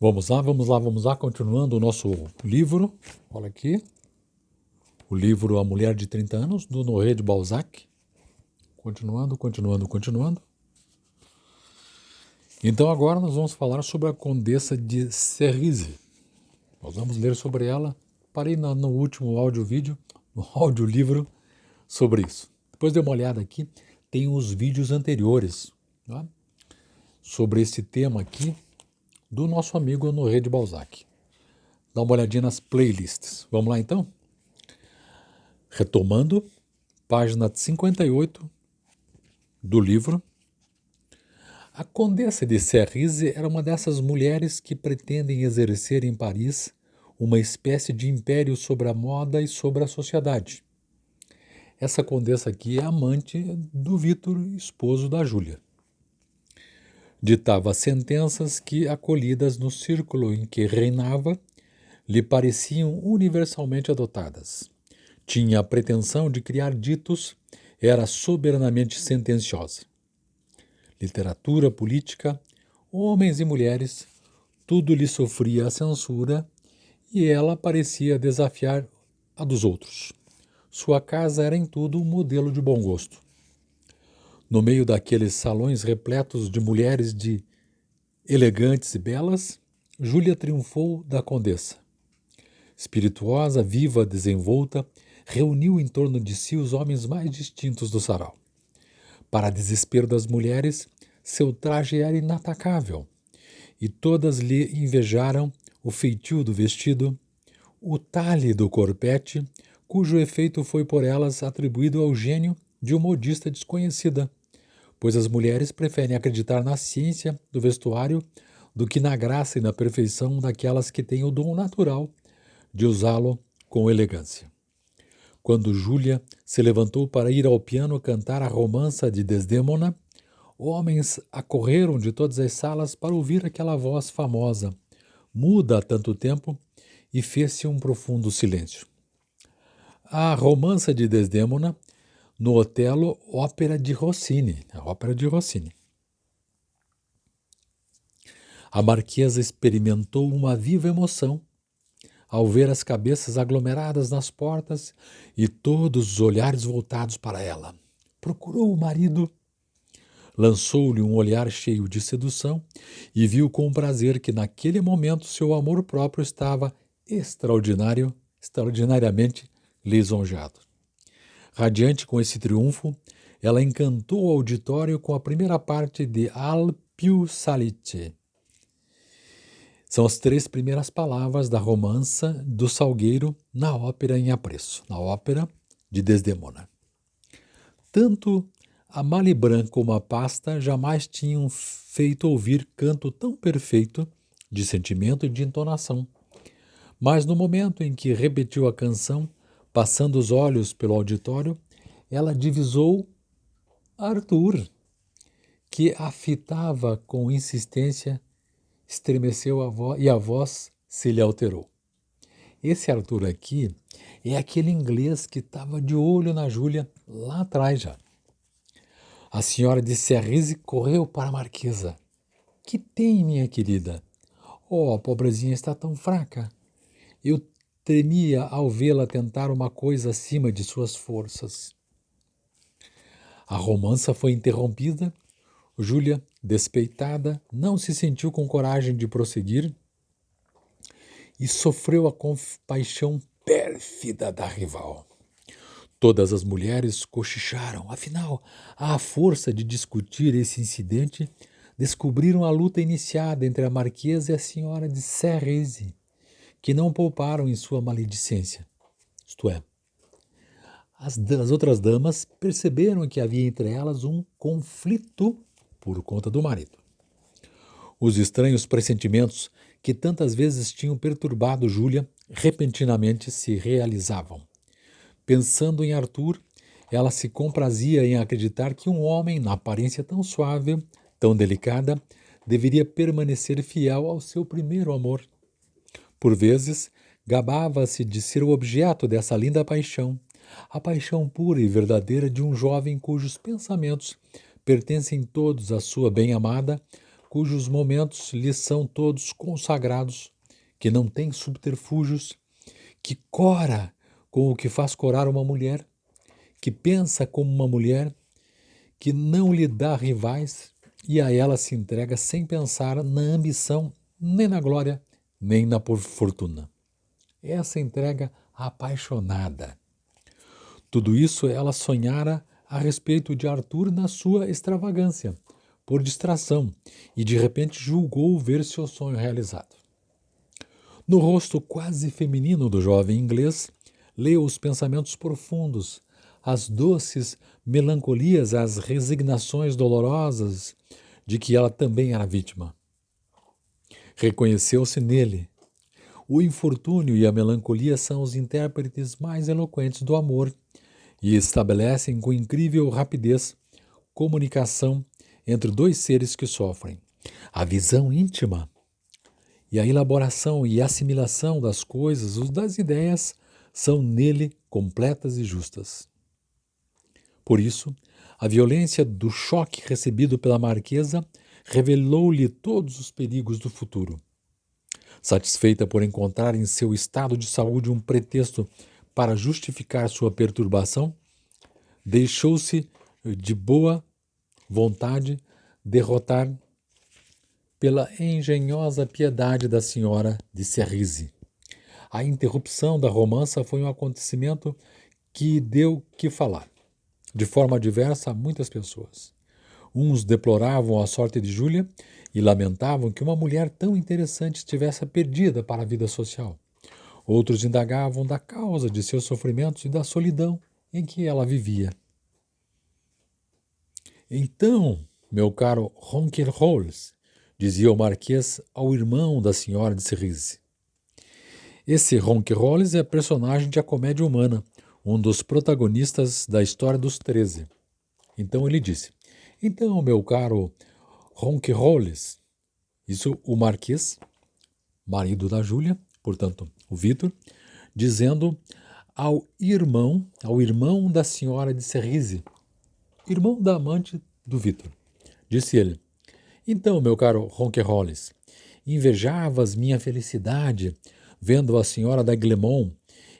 Vamos lá, continuando o nosso livro. Olha aqui, o livro A Mulher de 30 Anos, do Honoré de Balzac. Continuando. Então agora nós vamos falar sobre a Condessa de Cerise. Nós vamos ler sobre ela. Parei no último áudio-vídeo, no audiolivro, sobre isso. Depois dê uma olhada aqui, tem os vídeos anteriores, tá? Sobre esse tema aqui, do nosso amigo Honoré de Balzac. Dá uma olhadinha nas playlists. Vamos lá então? Retomando, página 58 do livro. A Condessa de Cerise era uma dessas mulheres que pretendem exercer em Paris uma espécie de império sobre a moda e sobre a sociedade. Essa condessa aqui é amante do Vítor, esposo da Júlia. Ditava sentenças que, acolhidas no círculo em que reinava, lhe pareciam universalmente adotadas. Tinha a pretensão de criar ditos, era soberanamente sentenciosa. Literatura, política, homens e mulheres, tudo lhe sofria a censura e ela parecia desafiar a dos outros. Sua casa era em tudo um modelo de bom gosto. No meio daqueles salões repletos de mulheres elegantes e belas, Júlia triunfou da condessa. Espirituosa, viva, desenvolta, reuniu em torno de si os homens mais distintos do sarau. Para desespero das mulheres, seu traje era inatacável, e todas lhe invejaram o feitio do vestido, o talhe do corpete, cujo efeito foi por elas atribuído ao gênio de uma modista desconhecida, pois as mulheres preferem acreditar na ciência do vestuário do que na graça e na perfeição daquelas que têm o dom natural de usá-lo com elegância. Quando Júlia se levantou para ir ao piano cantar a romança de Desdémona, homens acorreram de todas as salas para ouvir aquela voz famosa, muda há tanto tempo, e fez-se um profundo silêncio. A romança de Desdémona, no Otelo, a ópera de Rossini. A marquesa experimentou uma viva emoção ao ver as cabeças aglomeradas nas portas e todos os olhares voltados para ela. Procurou o marido, lançou-lhe um olhar cheio de sedução e viu com prazer que naquele momento seu amor próprio estava extraordinariamente lisonjeado. Radiante com esse triunfo, ela encantou o auditório com a primeira parte de Al più salite. São as 3 primeiras palavras da romança do Salgueiro na ópera em apreço, na ópera de Desdemona. Tanto a Malibran como a Pasta jamais tinham feito ouvir canto tão perfeito de sentimento e de entonação. Mas no momento em que repetiu a canção, passando os olhos pelo auditório, ela divisou Arthur, que a fitava com insistência, estremeceu e a voz se lhe alterou. Esse Arthur aqui é aquele inglês que estava de olho na Júlia lá atrás já. A senhora de Cerise correu para a marquesa. Que tem, minha querida? Oh, a pobrezinha está tão fraca. Eu tremia ao vê-la tentar uma coisa acima de suas forças. A romança foi interrompida. Júlia, despeitada, não se sentiu com coragem de prosseguir e sofreu a compaixão pérfida da rival. Todas as mulheres cochicharam, afinal, à força de discutir esse incidente, descobriram a luta iniciada entre a marquesa e a senhora de Cerise, que não pouparam em sua maledicência. Isto é, as outras damas perceberam que havia entre elas um conflito por conta do marido. Os estranhos pressentimentos que tantas vezes tinham perturbado Júlia repentinamente se realizavam. Pensando em Arthur, ela se comprazia em acreditar que um homem, na aparência tão suave, tão delicada, deveria permanecer fiel ao seu primeiro amor. Por vezes, gabava-se de ser o objeto dessa linda paixão, a paixão pura e verdadeira de um jovem cujos pensamentos pertencem todos à sua bem-amada, cujos momentos lhes são todos consagrados, que não tem subterfúgios, que cora com o que faz corar uma mulher, que pensa como uma mulher, que não lhe dá rivais e a ela se entrega sem pensar na ambição, nem na glória, nem na fortuna. Essa entrega apaixonada. Tudo isso ela sonhara a respeito de Arthur na sua extravagância, por distração, e de repente julgou ver seu sonho realizado. No rosto quase feminino do jovem inglês, leu os pensamentos profundos, as doces melancolias, as resignações dolorosas de que ela também era vítima. Reconheceu-se nele. O infortúnio e a melancolia são os intérpretes mais eloquentes do amor e estabelecem com incrível rapidez comunicação entre dois seres que sofrem. A visão íntima e a elaboração e assimilação das coisas, das ideias, são nele completas e justas. Por isso, a violência do choque recebido pela marquesa revelou-lhe todos os perigos do futuro. Satisfeita por encontrar em seu estado de saúde um pretexto para justificar sua perturbação, deixou-se de boa vontade derrotar pela engenhosa piedade da senhora de Cerise. A interrupção da romança foi um acontecimento que deu que falar, de forma diversa a muitas pessoas. Uns deploravam a sorte de Júlia e lamentavam que uma mulher tão interessante estivesse perdida para a vida social. Outros indagavam da causa de seus sofrimentos e da solidão em que ela vivia. Então, meu caro Ronquerolles, dizia o marquês ao irmão da senhora de Cerise. Esse Ronquerolles é personagem de A Comédia Humana, um dos protagonistas da história dos 13. Então ele disse, então, meu caro Ronquerolles, isso o marquês, marido da Júlia, portanto, o Vitor, dizendo ao irmão da senhora de Cerise, irmão da amante do Vitor. Disse ele, então, meu caro Ronquerolles, invejavas minha felicidade vendo a senhora da Glemon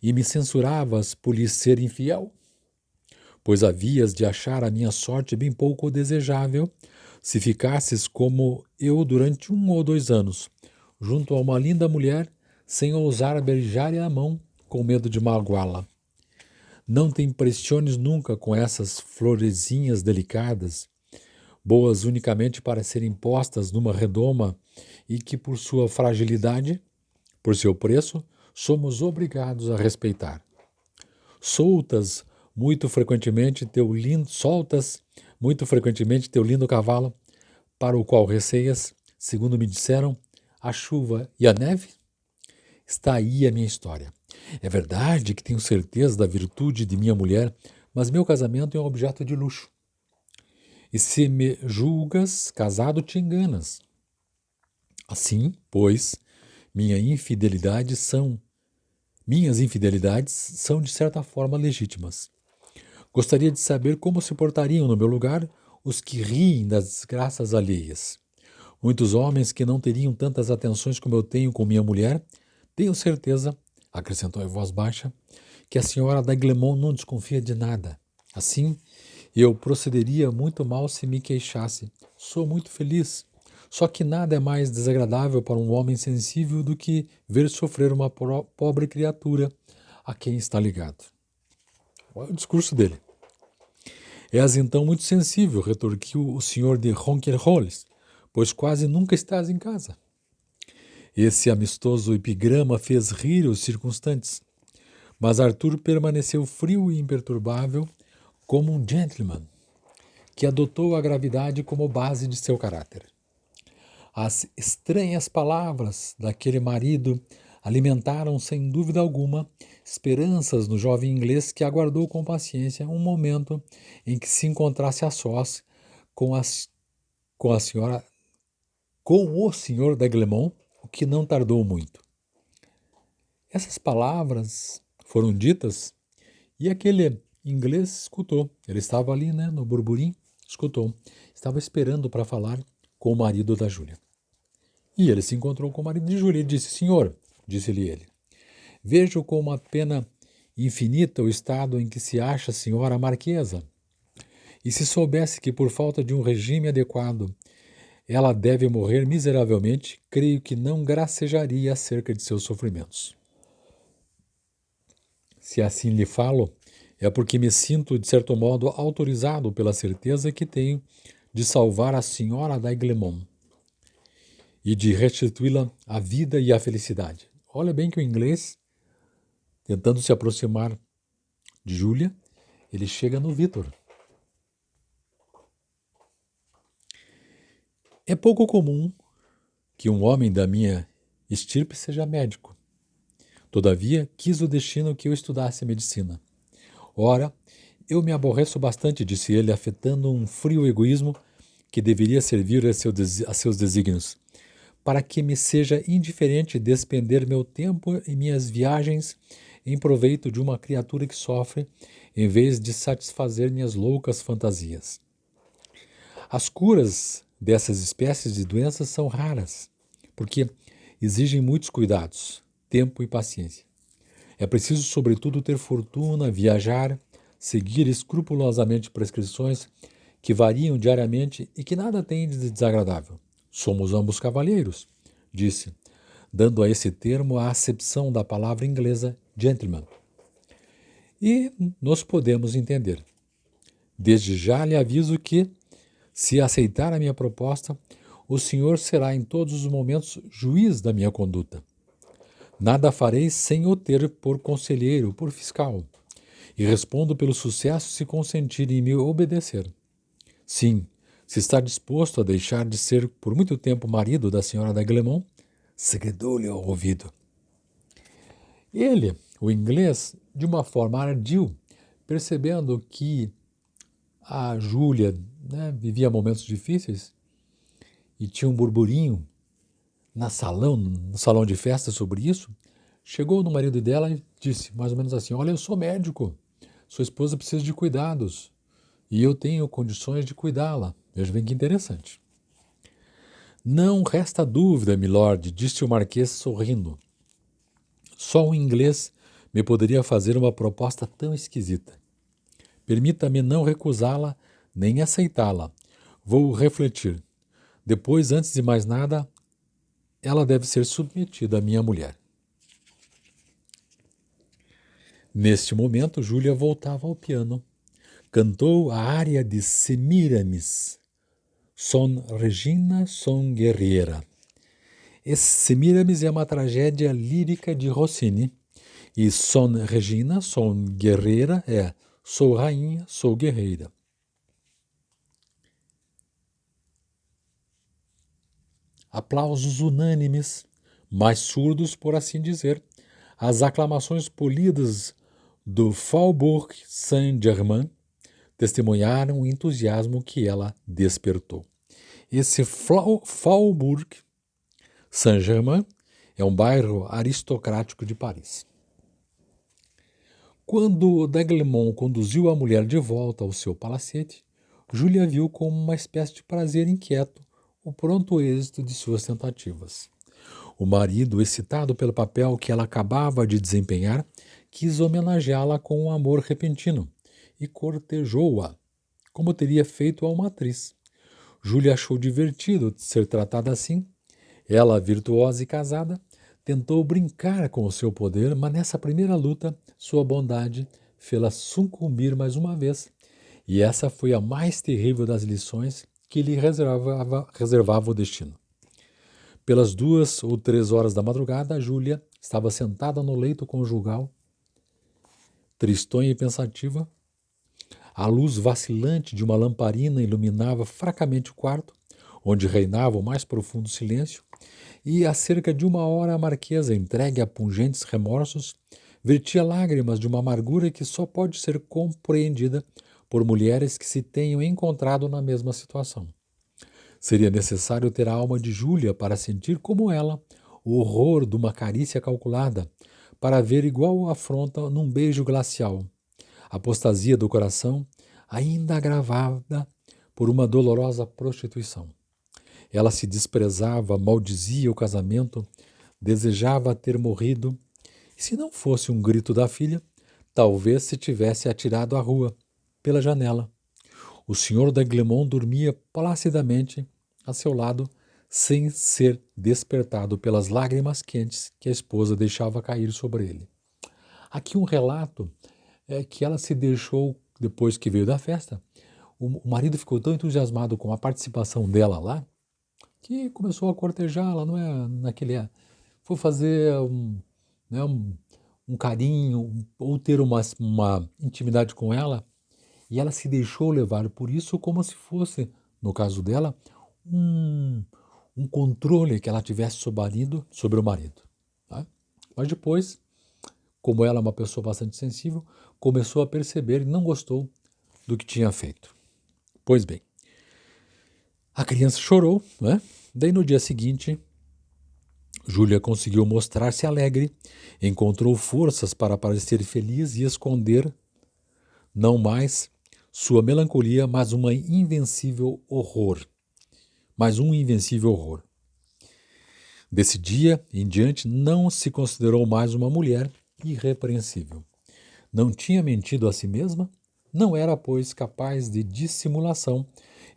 e me censuravas por lhe ser infiel? Pois havias de achar a minha sorte bem pouco desejável se ficasses como eu durante 1 ou 2 anos, junto a uma linda mulher, sem ousar beijar-lhe a mão, com medo de magoá-la. Não te impressiones nunca com essas florezinhas delicadas, boas unicamente para serem postas numa redoma e que, por sua fragilidade, por seu preço, somos obrigados a respeitar. Soltas muito frequentemente teu lindo cavalo, para o qual receias, segundo me disseram, a chuva e a neve? Está aí a minha história. É verdade que tenho certeza da virtude de minha mulher, mas meu casamento é um objeto de luxo. E se me julgas casado, te enganas. Assim, pois, minhas infidelidades são de certa forma legítimas. Gostaria de saber como se portariam no meu lugar os que riem das desgraças alheias. Muitos homens que não teriam tantas atenções como eu tenho com minha mulher, tenho certeza, acrescentou em voz baixa, que a senhora da Glemon não desconfia de nada. Assim, eu procederia muito mal se me queixasse. Sou muito feliz. Só que nada é mais desagradável para um homem sensível do que ver sofrer uma pobre criatura a quem está ligado. Olha o discurso dele. És então muito sensível, retorquiu o senhor de Ronquerolles, pois quase nunca estás em casa. Esse amistoso epigrama fez rir os circunstantes, mas Arthur permaneceu frio e imperturbável como um gentleman, que adotou a gravidade como base de seu caráter. As estranhas palavras daquele marido alimentaram, sem dúvida alguma, esperanças no jovem inglês que aguardou com paciência um momento em que se encontrasse a sós com a senhora, com o senhor d'Aiglemont, o que não tardou muito. Essas palavras foram ditas e aquele inglês escutou. Ele estava ali, no burburinho, escutou. Estava esperando para falar com o marido da Júlia. E ele se encontrou com o marido de Júlia e disse: Senhor, disse-lhe ele, vejo com uma pena infinita o estado em que se acha a senhora marquesa. E se soubesse que por falta de um regime adequado ela deve morrer miseravelmente, creio que não gracejaria acerca de seus sofrimentos. Se assim lhe falo, é porque me sinto, de certo modo, autorizado pela certeza que tenho de salvar a senhora d'Aiglemont e de restituí-la à vida e à felicidade. Olha bem que o inglês, tentando se aproximar de Júlia, ele chega no Vítor. É pouco comum que um homem da minha estirpe seja médico. Todavia, quis o destino que eu estudasse medicina. Ora, eu me aborreço bastante, disse ele, afetando um frio egoísmo que deveria servir a seus desígnios, para que me seja indiferente despender meu tempo e minhas viagens em proveito de uma criatura que sofre, em vez de satisfazer minhas loucas fantasias. As curas dessas espécies de doenças são raras, porque exigem muitos cuidados, tempo e paciência. É preciso, sobretudo, ter fortuna, viajar, seguir escrupulosamente prescrições que variam diariamente e que nada têm de desagradável. Somos ambos cavalheiros, disse, dando a esse termo a acepção da palavra inglesa gentleman. E nos podemos entender. Desde já lhe aviso que, se aceitar a minha proposta, o senhor será em todos os momentos juiz da minha conduta. Nada farei sem o ter por conselheiro, por fiscal, e respondo pelo sucesso se consentir em me obedecer. Sim, se está disposto a deixar de ser por muito tempo marido da senhora d'Aiglemont, segredou-lhe ao ouvido. Ele, o inglês, de uma forma ardil, percebendo que a Júlia vivia momentos difíceis e tinha um burburinho no salão de festa sobre isso, chegou no marido dela e disse mais ou menos assim: olha, eu sou médico, sua esposa precisa de cuidados e eu tenho condições de cuidá-la. Veja bem que interessante. Não resta dúvida, milord, disse o marquês sorrindo. Só um inglês me poderia fazer uma proposta tão esquisita. Permita-me não recusá-la nem aceitá-la. Vou refletir. Depois, antes de mais nada, ela deve ser submetida à minha mulher. Neste momento, Júlia voltava ao piano. Cantou a área de Semiramis, Son Regina, Son Guerriera. Semiramis é uma tragédia lírica de Rossini e Son Regina, Son Guerreira é Sou rainha, sou guerreira. Aplausos unânimes, mais surdos, por assim dizer, as aclamações polidas do Faubourg Saint-Germain testemunharam o entusiasmo que ela despertou. Esse Faubourg Saint-Germain é um bairro aristocrático de Paris. Quando d'Aiglemont conduziu a mulher de volta ao seu palacete, Júlia viu como uma espécie de prazer inquieto o pronto êxito de suas tentativas. O marido, excitado pelo papel que ela acabava de desempenhar, quis homenageá-la com um amor repentino e cortejou-a, como teria feito a uma atriz. Júlia achou divertido ser tratada assim. Ela, virtuosa e casada, tentou brincar com o seu poder, mas nessa primeira luta, sua bondade fê-la sucumbir mais uma vez. E essa foi a mais terrível das lições que lhe reservava o destino. Pelas 2 ou 3 horas da madrugada, Júlia estava sentada no leito conjugal, tristonha e pensativa. A luz vacilante de uma lamparina iluminava fracamente o quarto, onde reinava o mais profundo silêncio, e há cerca de 1 hora a marquesa, entregue a pungentes remorsos, vertia lágrimas de uma amargura que só pode ser compreendida por mulheres que se tenham encontrado na mesma situação. Seria necessário ter a alma de Júlia para sentir como ela o horror de uma carícia calculada, para ver igual afronta num beijo glacial. A apostasia do coração, ainda agravada por uma dolorosa prostituição. Ela se desprezava, maldizia o casamento, desejava ter morrido. E se não fosse um grito da filha, talvez se tivesse atirado à rua, pela janela. O senhor d'Aiglemont dormia placidamente a seu lado, sem ser despertado pelas lágrimas quentes que a esposa deixava cair sobre ele. Aqui um relato é que ela se deixou, depois que veio da festa, o marido ficou tão entusiasmado com a participação dela lá, que começou a cortejá-la, não é? Foi fazer né, um carinho, ou ter uma intimidade com ela, e ela se deixou levar por isso como se fosse, no caso dela, um, um controle que ela tivesse sobre o marido. Tá? Mas depois, como ela é uma pessoa bastante sensível, começou a perceber e não gostou do que tinha feito. Pois bem, a criança chorou, né? Daí no dia seguinte, Júlia conseguiu mostrar-se alegre, encontrou forças para parecer feliz e esconder não mais sua melancolia, mas um invencível horror. Desse dia em diante, não se considerou mais uma mulher irrepreensível. Não tinha mentido a si mesma, não era, pois, capaz de dissimulação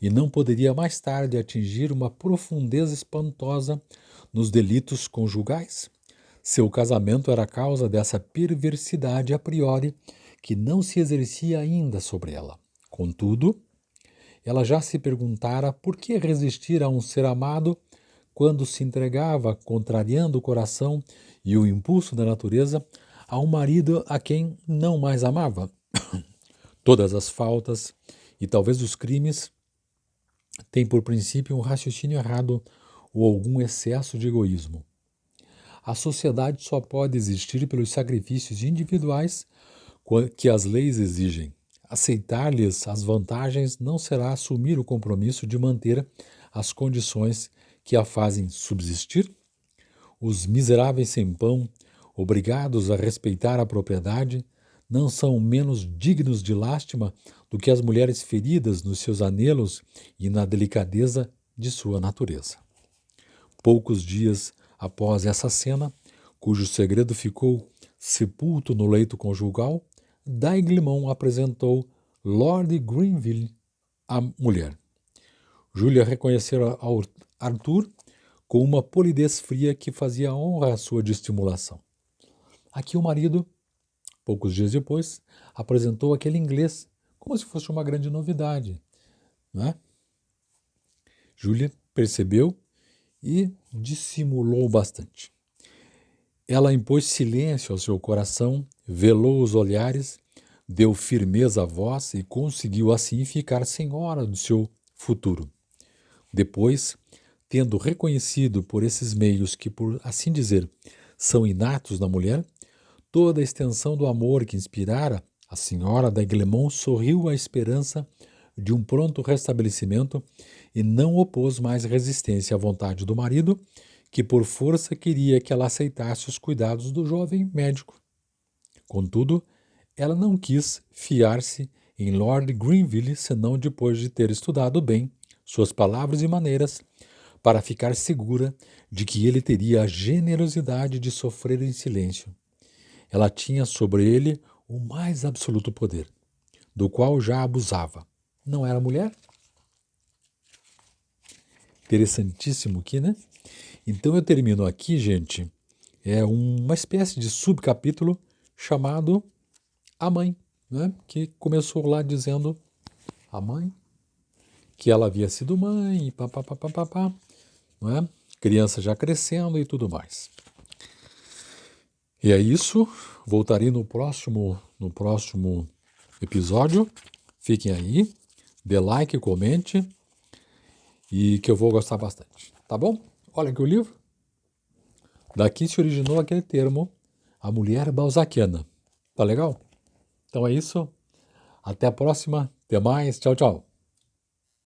e não poderia mais tarde atingir uma profundeza espantosa nos delitos conjugais. Seu casamento era causa dessa perversidade a priori que não se exercia ainda sobre ela. Contudo, ela já se perguntara por que resistir a um ser amado quando se entregava, contrariando o coração e o impulso da natureza, a um marido a quem não mais amava. Todas as faltas e talvez os crimes têm por princípio um raciocínio errado ou algum excesso de egoísmo. A sociedade só pode existir pelos sacrifícios individuais que as leis exigem. Aceitar-lhes as vantagens não será assumir o compromisso de manter as condições que a fazem subsistir. Os miseráveis sem pão, obrigados a respeitar a propriedade, não são menos dignos de lástima do que as mulheres feridas nos seus anelos e na delicadeza de sua natureza. Poucos dias após essa cena, cujo segredo ficou sepulto no leito conjugal, d'Aiglemont apresentou Lord Grenville à mulher. Júlia reconhecera Arthur com uma polidez fria que fazia honra à sua dissimulação. Aqui o marido, poucos dias depois, apresentou aquele inglês como se fosse uma grande novidade. Né? Júlia percebeu e dissimulou bastante. Ela impôs silêncio ao seu coração, velou os olhares, deu firmeza à voz e conseguiu assim ficar senhora do seu futuro. Depois, tendo reconhecido por esses meios que, por assim dizer, são inatos na mulher, toda a extensão do amor que inspirara, a senhora d'Aiglemont sorriu à esperança de um pronto restabelecimento e não opôs mais resistência à vontade do marido, que por força queria que ela aceitasse os cuidados do jovem médico. Contudo, ela não quis fiar-se em Lord Grenville senão depois de ter estudado bem suas palavras e maneiras, para ficar segura de que ele teria a generosidade de sofrer em silêncio. Ela tinha sobre ele o mais absoluto poder, do qual já abusava. Não era mulher? Interessantíssimo aqui, né? Então eu termino aqui, gente, uma espécie de subcapítulo chamado A Mãe, né? Que começou lá dizendo a mãe, que ela havia sido mãe, e papapá, não é? Criança já crescendo e tudo mais. E é isso, voltarei no próximo episódio. Fiquem aí, dê like, comente, e que eu vou gostar bastante, tá bom? Olha aqui o livro. Daqui se originou aquele termo, a mulher balzaquiana. Tá legal? Então é isso. Até a próxima. Até mais. Tchau, tchau.